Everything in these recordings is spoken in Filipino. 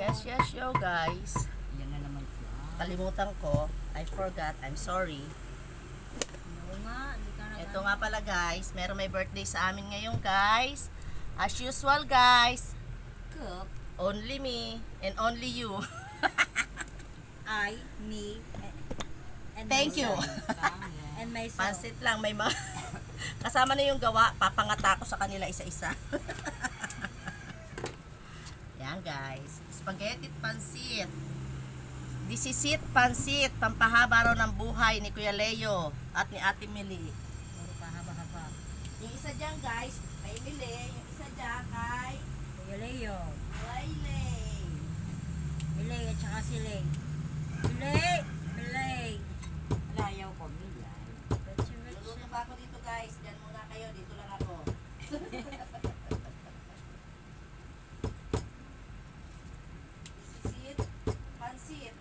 Yes, yo guys. Yan na naman siya. Kalimutan ko. I forgot. I'm sorry. Oo nga, hindi ka na. Ito nga pala guys. Meron may birthday sa amin ngayon guys. As usual guys. Cook. Only me and only you. I, me, and Thank you. And myself. Pansit lang. May mga kasama na yung gawa. Papangata ko sa kanila isa-isa. Yan guys. Spaghetti at pansit. Disisit pansit. Pampahaba raw ng buhay ni Kuya Leo at ni Ate Mili. Puro pa haba-haba. Yung isa dyan guys, kay Mili. Yung isa dyan kay Kuya Leo. Riley. Milay at saka si Lay. Milay! Milay! Layaw ko, Milay. Luluto pa ako dito guys. Diyan muna kayo. Dito lang ako. Disisit pansit.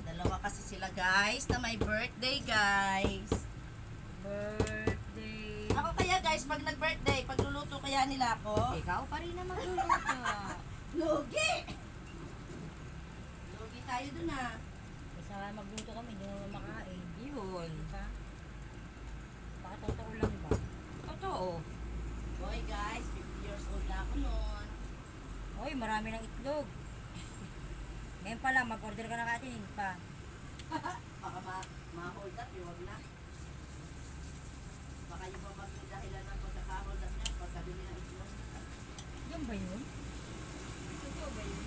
Dalawa kasi sila guys na may birthday guys. Birthday. Ako kaya guys, pag nag-birthday, pagluluto kaya nila ako. Ikaw pa rin na magluluto. Lugi! Lugi tayo dun ah. Isa magluto kami, hindi naman makain. Yun. Diba? Baka totoo lang ba? Totoo. Boy guys, 50 years old na ako noon. Hoy, marami ng itlog. Ngayon pa lang, mag-order ka na katin pa. Baka ma-hold up, yung wag na. Baka yung mga dahilan ng pagkaka-hold up niya, pagkabili ng itlog. Yan ba yun? Totoo ba yun?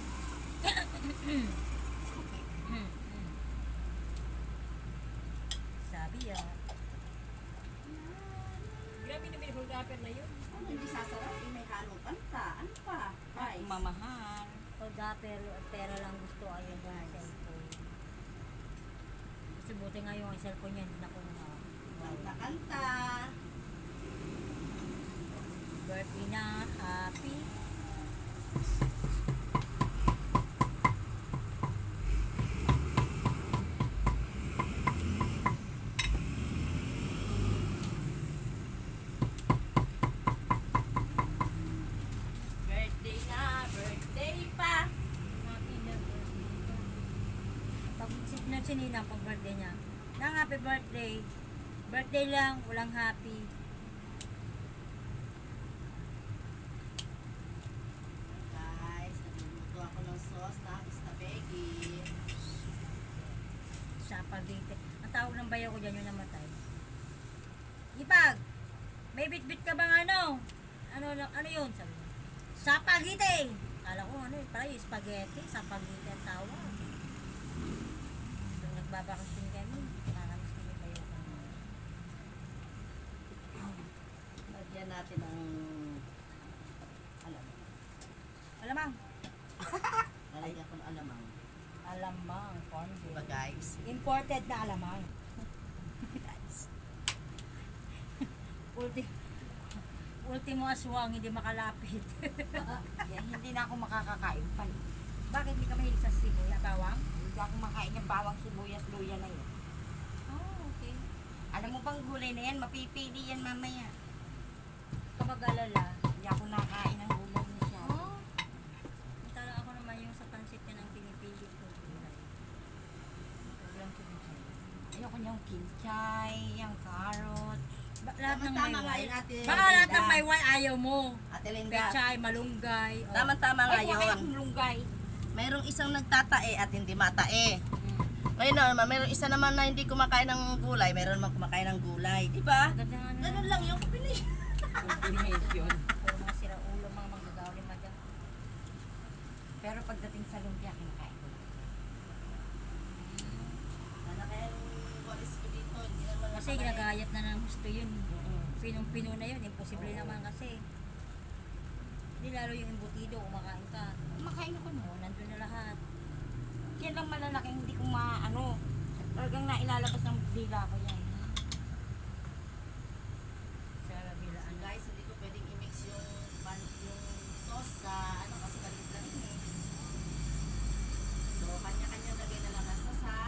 Sabi yan. Grabe na binibog na yun. Ano hindi sasarap? Eh, may halong kanta. Ano pa? Rice. Mamahal. Pero pera lang gusto ayun ba cellphone. Kasi buti nga yung cellphone niya hindi na ko Kanta-kanta. birthday na happy. Birthday na, birthday pa. Happy na birthday ka. Pag sininang pag birthday niya. Nang happy birthday. Birthday lang, walang happy. Guys, nagluluto ako ng sauce na istabegi. Sa pagdite. Ang tawag ng bayaw ko dyan yung namatay. Ipag! May bit-bit ka bang ano? Ano yun? Sabi niya. Sapagite! Kala ko ano yun, pala yung spaghetti. Sapagite ang tawag. Nung nagbabakasyon kami, nakakamis kami bayaw ko. Lagyan natin ng alamang. Alamang! Lalagyan ko ng alamang. Alamang, corn Diba beef. guys? Imported na alamang. Ultimo aswang, hindi makalapit. Yan, hindi na ako makakakain pa. Bakit hindi ka mahilig sa sibuyas, bawang? Hindi ako makain yung bawang sibuyas, luya na yun. Oh, okay. Alam mo bang gulay na yan, mapipili yan mamaya. Kamag-alala. Hindi ako nakain ng gulay na siya. Oh. Tala ako naman yung sa pansit niya ng pinipili ko. Walang kinchay. Ayoko niyang kinchay, yung carrot. Lahat ng Tama nga may yun, Ate Baka lahat Linda. ng may white ayaw mo. Ate Linda. Pechay, malunggay. Oh. Tama-tama nga Ay, wala yun. akong lunggay. Mayroong isang nagtatae at hindi matae. Mm. Ngayon naman, mayroong isa naman na hindi kumakain ng gulay, mayroon naman kumakain ng gulay. Di ba? Ganda nga na. Ganun lang yung kapili. Combination. Pero mga sira ulo, mga manggagawa madyan. Pero pagdating sa lumpia, kinakain ko. Sana kaya yung walis ko dito, hindi naman Kasi ginagayat na ng gusto yun. Pinong-pino na yun, imposible naman kasi. Hindi lalo yung embutido, kumakain ka. Makain ako no. Oh, nandun na lahat. Yan lang malalaki, hindi ko maano. Talagang nailalabas ng dila ko yan. Sa bilaan. Guys, hindi ko pwedeng i-mix yung sauce sa ano kasi kalit lang yun eh. So, kanya-kanya lagay na lang ang sauce ha.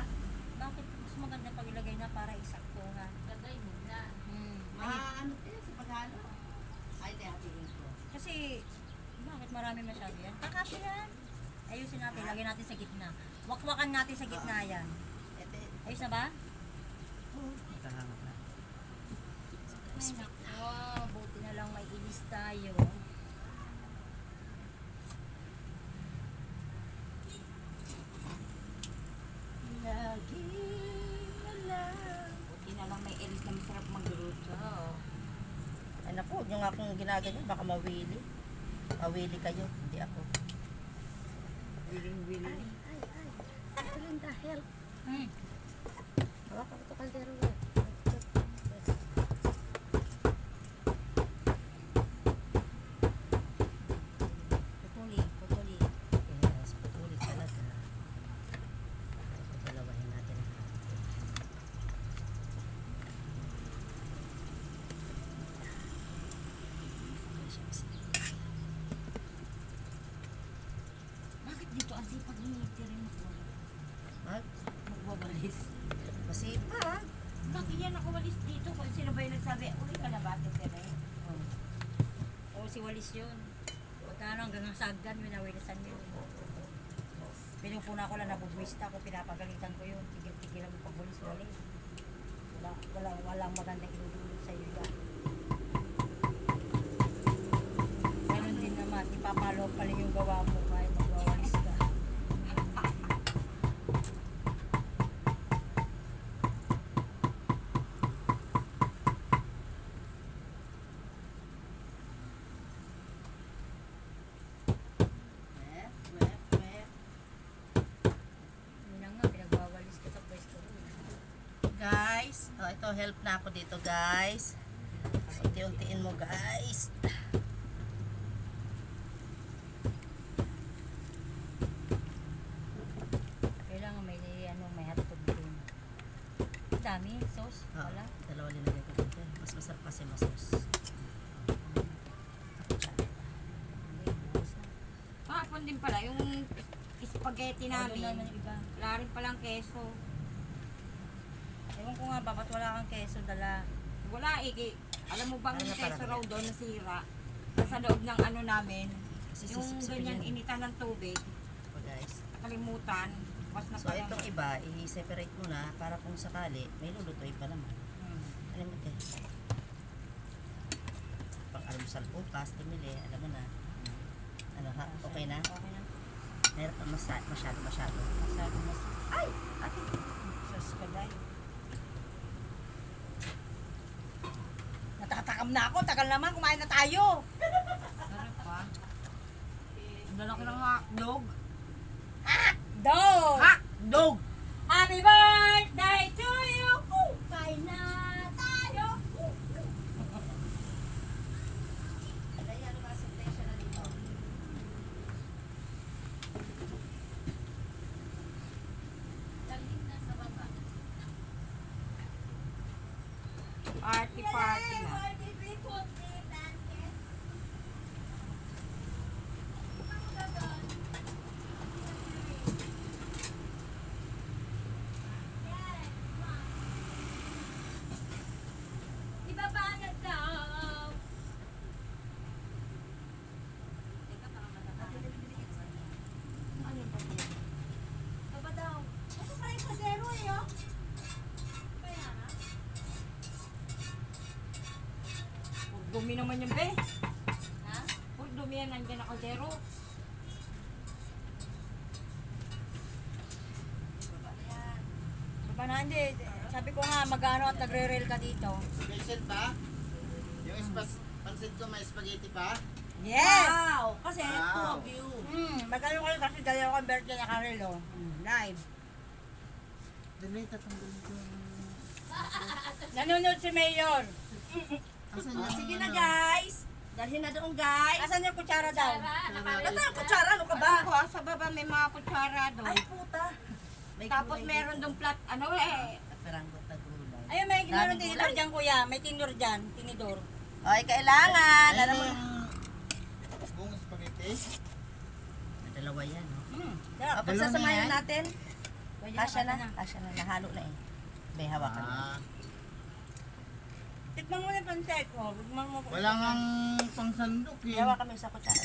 Bakit mas maganda pag ilagay na para isaktuhan? Lagay mo na. Hmm. Ano halo. Ay, di hatiin ko. Kasi, bakit marami masyado yan? Kakasya yan. Ayusin natin, lagyan natin sa gitna. Wakwakan natin sa gitna yan. Ete, Ayos na ba? nakahanap na. Ay, nako, buti na lang may ilis tayo. Lagi na lang. Buti na lang may elis na masarap magluto. Ay naku, huwag nyo nga akong ginaganyan, baka mawili. Mawili kayo, hindi ako. Wiling-wiling. Ito Linda, help. Hmm. Hawak ako ito kaldero. Putuli, putuli. Yes, patuloy talaga. Dalawahin natin ang ating. Bakit dito ang sipag ni Tirin Mag, magwawalis? masipag. Bakit yan ako walis dito? Kung sino ba yung nagsabi, uwi ka na ba, Tirin? O si Walis yun. Pagkano hanggang sa hagdan, winawilisan yun. Pinupuna ko lang, nabubwista ko, pinapagalitan ko yun. Tigil-tigil ang pagwalis-walis. Walang magandang inudulot sa iyo yan. Ganun din naman, ipapalo pa rin yung gawa mo kahit magwawalis ka. Wet, wet, wet. Yun na nga, pinagwawalis ka sa pwesto ko. Guys, oh, ito help na ako dito guys. Unti-untiin mo guys. Kailangan may may hotdog din. Ang dami, sauce, Oh, wala. dalawa linagay ko dito. Mas masarap kasi masos. Hindi, bukas na. Kahapon din pala, yung spaghetti Namin. namin. Iba. Wala rin palang keso. Ewan ko nga ba, ba't wala kang keso dala? Wala eh. Alam mo bang Ano yung na keso parang raw yan? doon nasira? Nasa loob ng ano namin. Kasi Yung sisipsipin ganyan yun. initan ng tubig. Ito guys. Nakalimutan. Bukas na So pala. itong iba, i-separate mo na para kung sakali, may lulutuin pa naman. Hmm. Alam mo ito. Pang almusal bukas, tumili, alam mo na. Ano ha? Okay na? Okay na. Meron pa masyado. Masyado mas. Ay! Ate! Sus ka dahil. Natatakam na ako. Tagal naman. Kumain na tayo. Sarap pa. Ang lalaki ng hotdog. Dog! Dog! Happy birthday to you! Kain na tayo! Ano ba sa station na dito? Party na. Ibabanat daw! Baba daw. Ano pa yung kadero eh, oh? Kaya nga. Puro dumi naman yung be. Ha? Puro dumi yan nandiyan na kaldero. Baba na, hindi. Sabi ko nga, mag-ano at nagre-rail ka dito. Special pa? Yung pansit ko may spaghetti pa? Yes! Wow! Kasi Wow. two of you. Magkano kayo kasi dalawa kang birthday na Karel, oh. Live. Dali, tatanggalin ko. Nanonood si Mayor. Asan Oh, yung sige na ano? guys. Dalhin na doon guys. Asan yung kutsara daw? Ano ang kutsara? Ano ka ba? Ako, sa baba may mga kutsara doon. Ay puta. May Tapos gulay meron dito. doon plat, ano eh. Peranggot na gulay. Ayun, may Daming meron tinidor gulay. dyan, kuya. May tinidor dyan. Tinidor. Ay, kailangan. Ano Alam mo. yung buong spaghetti? May dalawa yan. Oh. Sarap. O, pagsasamahin yan? natin. Pwede Kasya kata na. Kasya na. Nahalo na eh. May hawakan na. Ah, Tikman mo na yung pancit. Oh, tikman mo. Wala ngang pangsandok eh. Yawa kami sa kutsara.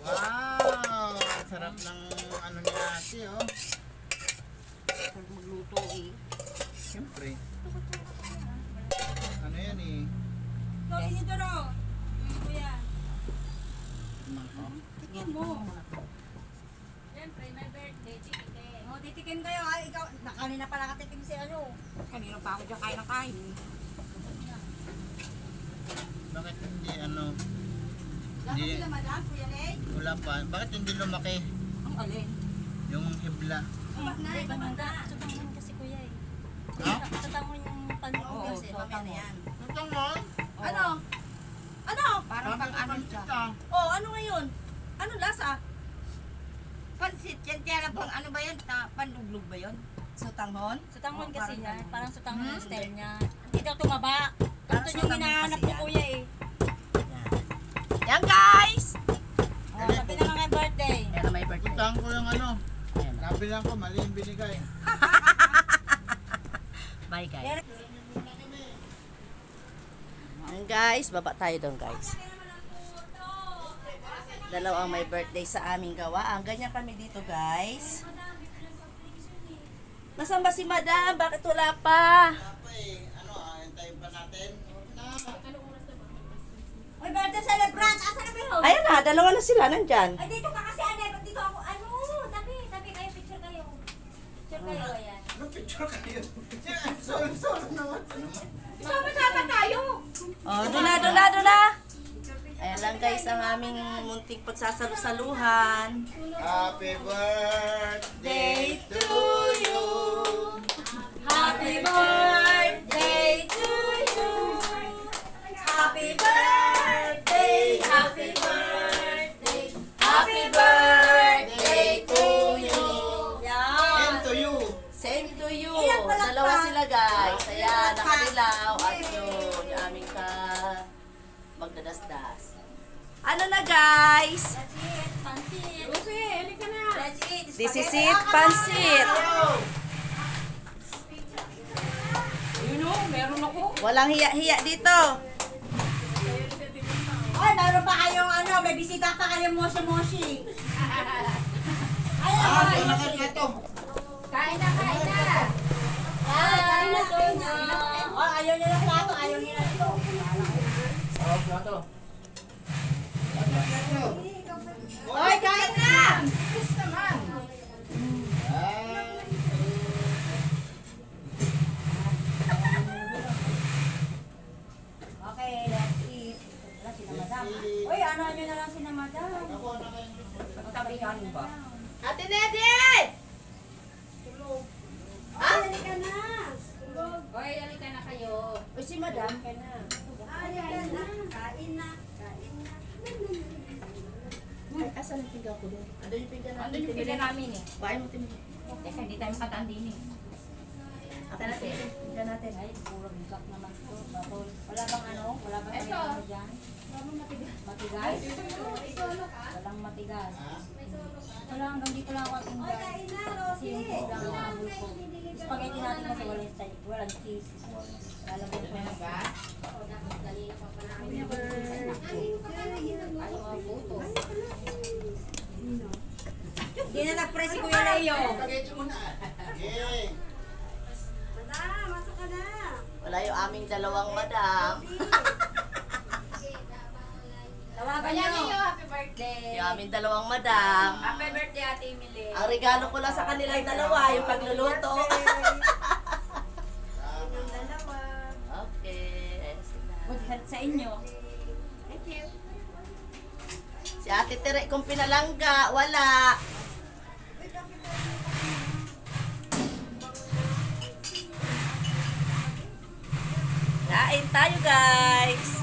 Wow! Ang sarap ng ano ni ate, oh. Pag magluto eh. Siyempre. Ano yan eh? So, inidoro. Kuya. Mangko. Tikman mo. Siyempre, my birthday. Titikin. Oh, titikim kayo. Ay, ikaw, kanina pa nakatikim si ano. Kanina pa ako dyan kain ng kain. Bakit hindi ano? Dapat Hindi, sila madam, Kuya Lay. wala pa. Bakit hindi lumaki Ang alin. yung hibla? Hindi, bamanda. Sa tangon kasi kuya eh. Ha? Sa tangon yung panin. Oo, Oo, kasi sa mamaya na tangon. yan. Ito mo? Ano? Ano? Parang pang ano siya. Oh, ano ngayon? Ano lasa? Pansit yan, kaya lang pang ano ba yan? Panduglog ba yun? Sutanghon? Sa tangon Oo, kasi parang niya, ganun. parang sa tangon yung style niya. Hindi daw tumaba. Parang Ito sa yung tangon hinahanap kasi ko yan. kuya eh. Yan guys! Oh, sabi na mga birthday. Yan na may birthday. Puntahan ko yung ano. Ayan na. Nabilang ko, mali yung binigay. Bye guys. Yan guys, baba tayo doon guys. Dalawa ang may birthday sa aming gawaan. Ganyan kami dito guys. Nasaan ba si madam? Bakit wala pa? Apa eh, ano, antayin pa natin. Uy, birthday celebrant. Asa na ba yun? Ayan na, dalawa na sila nandyan. Ay, dito ka kasi, ane. Ba't dito ako? Ano? Tabi kayo. Picture kayo. Picture kayo, ayan. Ano picture kayo? Sorry naman. Sama-sama tayo. Oh, doon na. Ayan lang guys ang aming munting pagsasalu-saluhan. Happy birthday to you. Happy birthday to you. Happy birthday. Happy birthday. Happy birthday to you. Yan. And to you. Same to you. Ilan pa lang Dalawa pa? sila guys. Ayan, Ilan pa? nakadilaw at yun, yung aming magdadasdas. Ano na guys? That's it. Pansit. Lucy, halika na. That's it. This is it, pansit. You know, meron ako. Walang hiya-hiya dito. Ay, meron pa kayong ano, may bisita pa kayong moshi-moshi. Ay, Ah, ay, ito na kayo. Kain na. Kain na. Oh, ayaw niya ng plato, ayaw niya ng ito. Oy, kain na! Okay, let's eat. Wala sila madam. Uy, ano nyo na lang sila madam. Pagtabihan ba? Ate Nedy! Ay, halika na. Hoy, halika na kayo. Uy, si madam. Halika na. Kain na. Kain na. Ay, asan yung pinggan ko doon? Ano yung pinggan natin? Andun yung pila namin eh. Bahay mo timili. Teka, hindi tayo makataan din eh. Ate natin, pinggan natin. Ay, puro bigat naman to. Batol. Wala bang ano? Wala bang ano dyan? Matigas? Walang matigas. Wala, hanggang dito lang ako ating dyan. Kasi yung food lang ang habol ko. Spaghetti natin kasi walang cheese. Lalagyan ko na ba? Hindi na nag-press si Kuya Leo. Spaghetti muna. Okay. Wala yung aming dalawang madam. Tawagan nyo. Happy birthday. Yung aming dalawang madam. Happy birthday, Ate Emily. Ang regalo ko lang sa kanilang dalawa, yung pagluluto. Okay. Good health sa inyo. Si Ate Tere kung pinalangga, wala. Kain tayo guys.